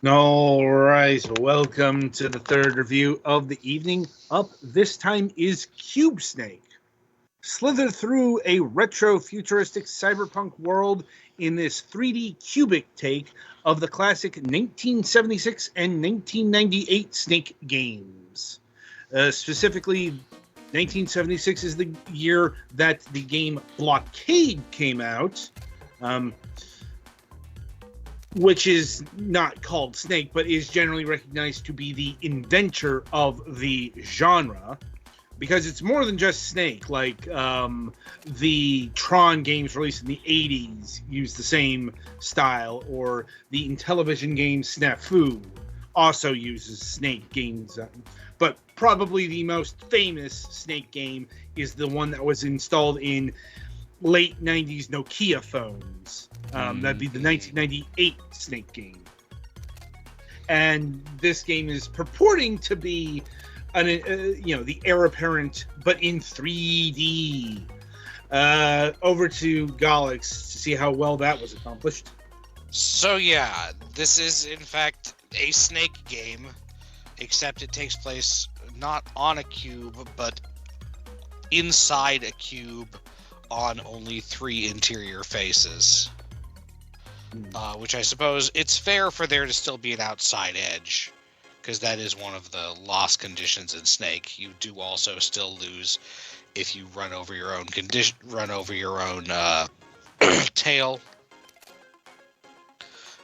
All right, welcome to the third review of the evening. Up this time is Cube Snake. Slither through a retro-futuristic cyberpunk world in this 3D cubic take of the classic 1976 and 1998 Snake games. Specifically, 1976 is the year that the game Blockade came out. Which is not called Snake, but is generally recognized to be the inventor of the genre, because it's more than just Snake. Like the Tron games released in the 80s used the same style, or the Intellivision game Snafu also uses Snake games. But probably the most famous Snake game is the one that was installed in late 90s Nokia phones. That'd be the 1998 Snake game. And this game is purporting to be the heir apparent, but in 3D. Over to Galix to see how well that was accomplished. So yeah, this is in fact a Snake game, except it takes place not on a cube, but inside a cube on only 3 interior faces. Which I suppose it's fair for there to still be an outside edge, because that is one of the loss conditions in Snake. You do also still lose if you run over your own tail,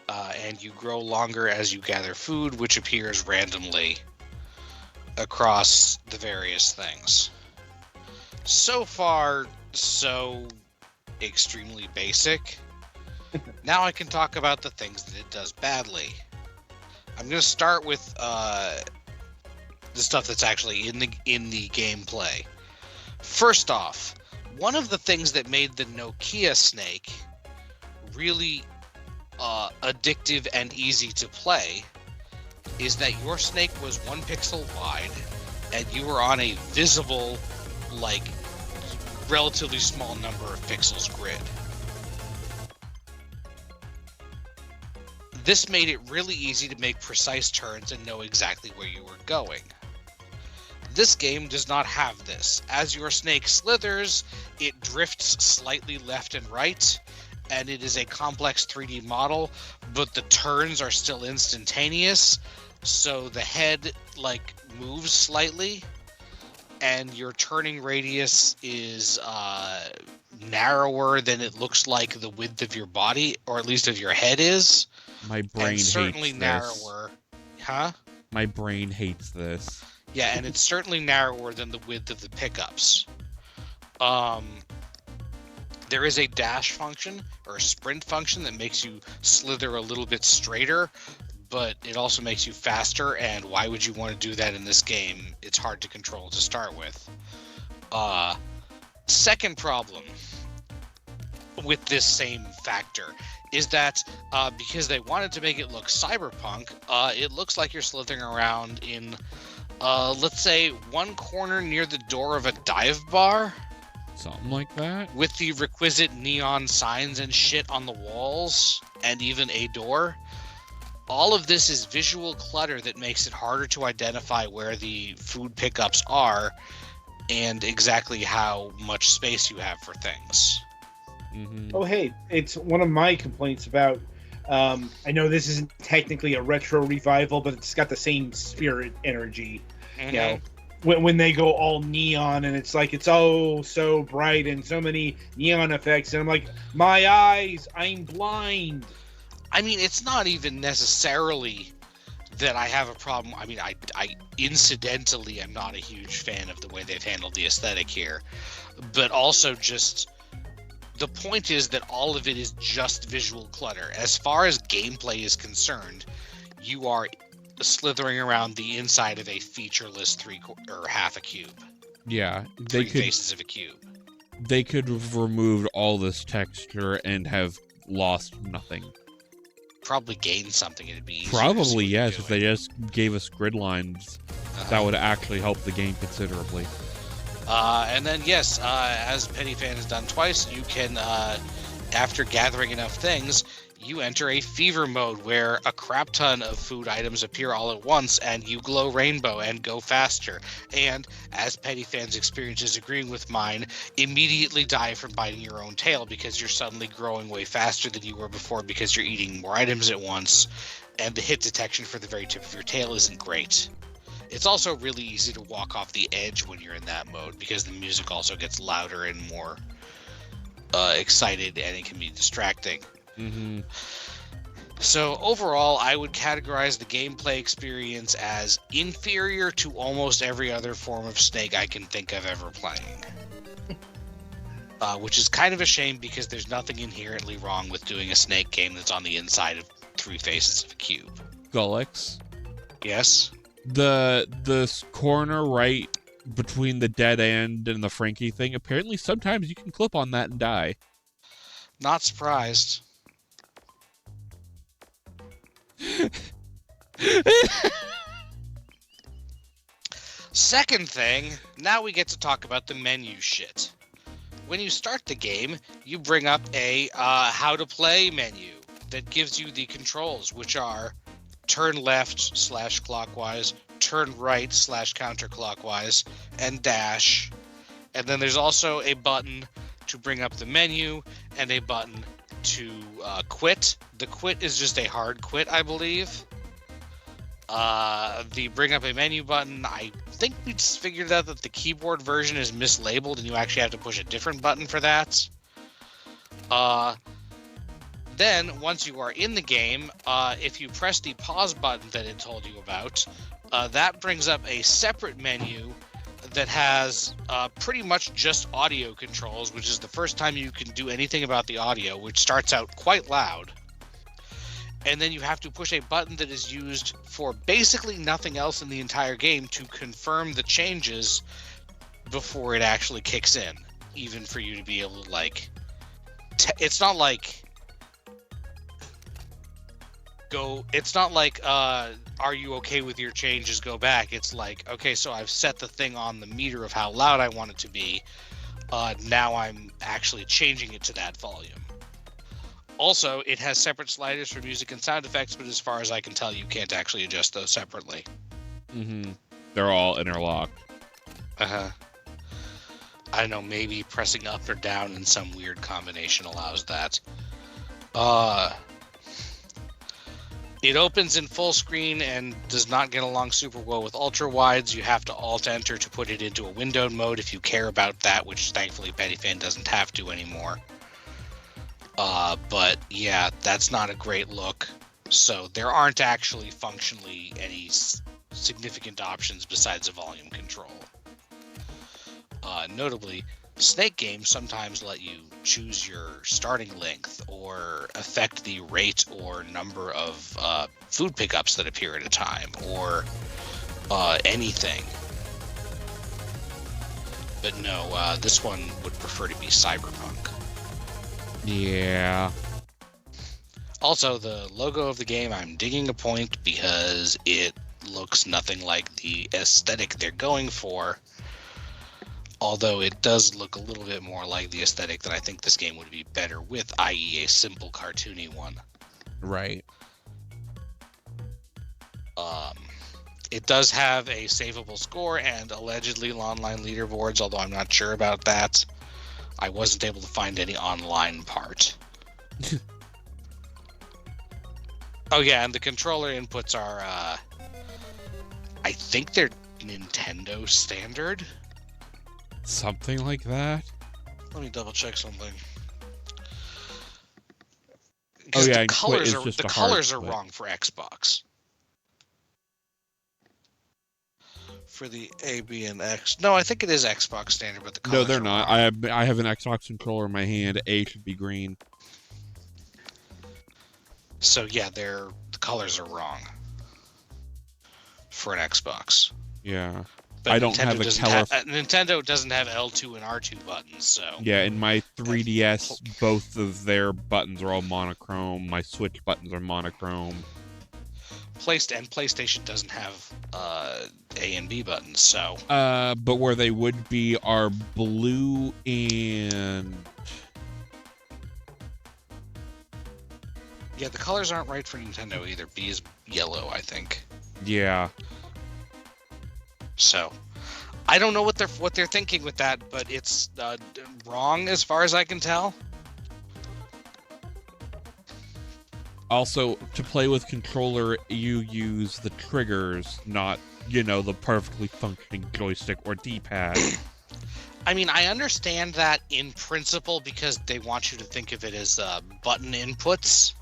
and you grow longer as you gather food, which appears randomly across the various things. So far, so extremely basic. Now I can talk about the things that it does badly. I'm going to start with the stuff that's actually in the gameplay. First off, one of the things that made the Nokia Snake really addictive and easy to play is that your snake was 1 pixel wide, and you were on a visible, relatively small number of pixels grid. This made it really easy to make precise turns and know exactly where you were going. This game does not have this. As your snake slithers, it drifts slightly left and right, and it is a complex 3D model, but the turns are still instantaneous, so the head moves slightly, and your turning radius is narrower than it looks like the width of your body, or at least of your head is. My brain hates certainly this. Narrower. Huh? My brain hates this. Yeah, and it's certainly narrower than the width of the pickups. There is a dash function, or a sprint function, that makes you slither a little bit straighter, but it also makes you faster, and why would you want to do that in this game? It's hard to control to start with. Second problem with this same factor is that because they wanted to make it look cyberpunk, it looks like you're slithering around in, let's say, one corner near the door of a dive bar. Something like that? With the requisite neon signs and shit on the walls, and even a door. All of this is visual clutter that makes it harder to identify where the food pickups are and exactly how much space you have for things. Mm-hmm. Oh, hey, it's one of my complaints about. I know this isn't technically a retro revival, but it's got the same spirit energy. Mm-hmm. You know, when they go all neon and it's like it's so bright and so many neon effects, and I'm like, my eyes, I'm blind. I mean, it's not even necessarily that I have a problem. I mean, I incidentally am not a huge fan of the way they've handled the aesthetic here, but also just the point is that all of it is just visual clutter. As far as gameplay is concerned, you are slithering around the inside of a featureless half a cube. Yeah, three faces of a cube. They could have removed all this texture and have lost nothing. Probably gained something. It'd be easier probably, yes. If they just gave us grid lines, that would actually help the game considerably. And then, yes, as Penny Fan has done twice, you can, after gathering enough things, you enter a fever mode where a crap ton of food items appear all at once and you glow rainbow and go faster. And, as Petty Fan's experience is agreeing with mine, immediately die from biting your own tail because you're suddenly growing way faster than you were before because you're eating more items at once, and the hit detection for the very tip of your tail isn't great. It's also really easy to walk off the edge when you're in that mode because the music also gets louder and more excited, and it can be distracting. Mm-hmm. So overall, I would categorize the gameplay experience as inferior to almost every other form of Snake I can think of ever playing. Which is kind of a shame because there's nothing inherently wrong with doing a Snake game that's on the inside of 3 faces of a cube. Gullix. Yes? The corner right between the dead end and the Frankie thing, apparently sometimes you can clip on that and die. Not surprised. Second thing, now we get to talk about the menu shit. When you start the game, you bring up a how to play menu that gives you the controls, which are turn left / clockwise, turn right / counterclockwise, and dash. And then there's also a button to bring up the menu and a button to quit. The quit is just a hard quit, I believe. The bring up a menu button, I think we just figured out that the keyboard version is mislabeled and you actually have to push a different button for that. Then, once you are in the game, if you press the pause button that it told you about, that brings up a separate menu that has pretty much just audio controls, which is the first time you can do anything about the audio, which starts out quite loud. And then you have to push a button that is used for basically nothing else in the entire game to confirm the changes before it actually kicks in, even for you to be able to, like... it's not like... It's not like, are you okay with your changes, go back. It's like, okay, so I've set the thing on the meter of how loud I want it to be. Now I'm actually changing it to that volume. Also, it has separate sliders for music and sound effects, but as far as I can tell, you can't actually adjust those separately. Mm-hmm. They're all interlocked. Uh-huh. I don't know, maybe pressing up or down in some weird combination allows that. It opens in full screen and does not get along super well with ultra wides. You have to alt-enter to put it into a windowed mode if you care about that, which thankfully Petty Fan doesn't have to anymore. But yeah, that's not a great look. So there aren't actually functionally any significant options besides a volume control. Notably, Snake games sometimes let you choose your starting length or affect the rate or number of food pickups that appear at a time, or anything. But no, this one would prefer to be cyberpunk. Yeah. Also, the logo of the game, I'm digging a point because it looks nothing like the aesthetic they're going for. Although it does look a little bit more like the aesthetic that I think this game would be better with, i.e. a simple cartoony one. Right. It does have a savable score and allegedly online leaderboards, although I'm not sure about that. I wasn't able to find any online part. Oh yeah, and the controller inputs are, I think they're Nintendo standard? Something like that? Let me double check something. Oh yeah, the colors are wrong for Xbox. For the A, B, and X. No, I think it is Xbox standard, but the colors No, they're are not. wrong. I have an Xbox controller in my hand. A should be green. So yeah, the colors are wrong for an Xbox. Yeah. But I don't have a color. Nintendo doesn't have L2 and R2 buttons, so... Yeah, in my 3DS, both of their buttons are all monochrome. My Switch buttons are monochrome. PlayStation doesn't have A and B buttons, so... But where they would be are blue and... Yeah, the colors aren't right for Nintendo either. B is yellow, I think. Yeah. So, I don't know what they're thinking with that, but it's wrong as far as I can tell. Also, to play with controller, you use the triggers, not, the perfectly functioning joystick or D-pad. I mean, I understand that in principle because they want you to think of it as button inputs.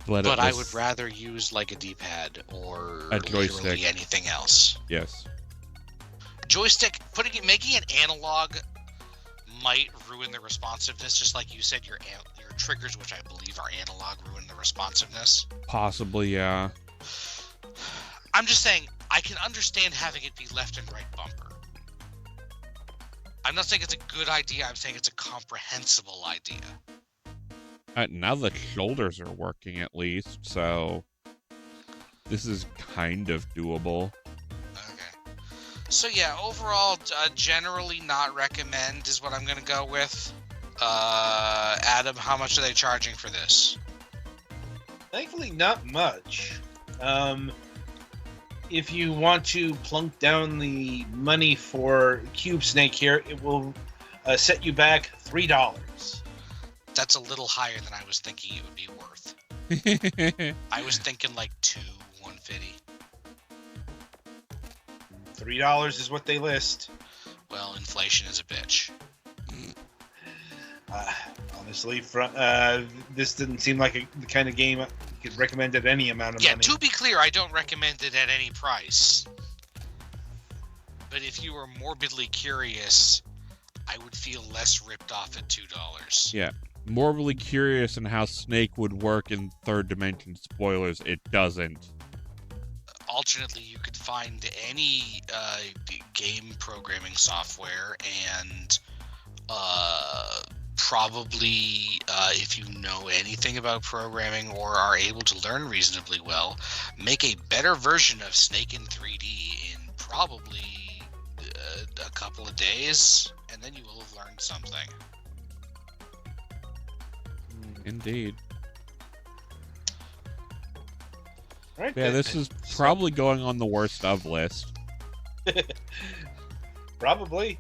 But I would rather use like a D-pad or a joystick. Literally anything else. Yes. Joystick, making it analog might ruin the responsiveness, just like you said, your triggers, which I believe are analog, ruin the responsiveness. Possibly, yeah. I'm just saying, I can understand having it be left and right bumper. I'm not saying it's a good idea, I'm saying it's a comprehensible idea. Now the shoulders are working at least, so this is kind of doable. Okay. So yeah, overall, generally not recommend is what I'm going to go with. Adam, how much are they charging for this? Thankfully, not much. If you want to plunk down the money for Cube Snake here, it will set you back $3. That's a little higher than I was thinking it would be worth. I was thinking like $150. $3 is what they list. Well, inflation is a bitch. Honestly, this didn't seem like the kind of game you could recommend at any amount of money. Yeah, to be clear, I don't recommend it at any price. But if you were morbidly curious, I would feel less ripped off at $2. Yeah. Morbidly curious in how Snake would work in third dimension. Spoilers, it doesn't. Alternately, you could find any game programming software and probably, if you know anything about programming or are able to learn reasonably well, make a better version of Snake in 3D in probably a couple of days, and then you will have learned something. Indeed. Right, yeah, this is probably going on the worst of list. Probably.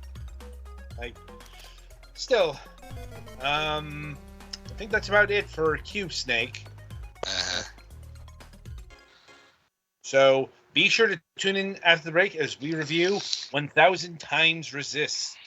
Still, I think that's about it for Cube Snake. So be sure to tune in after the break as we review 1000 Times Resist.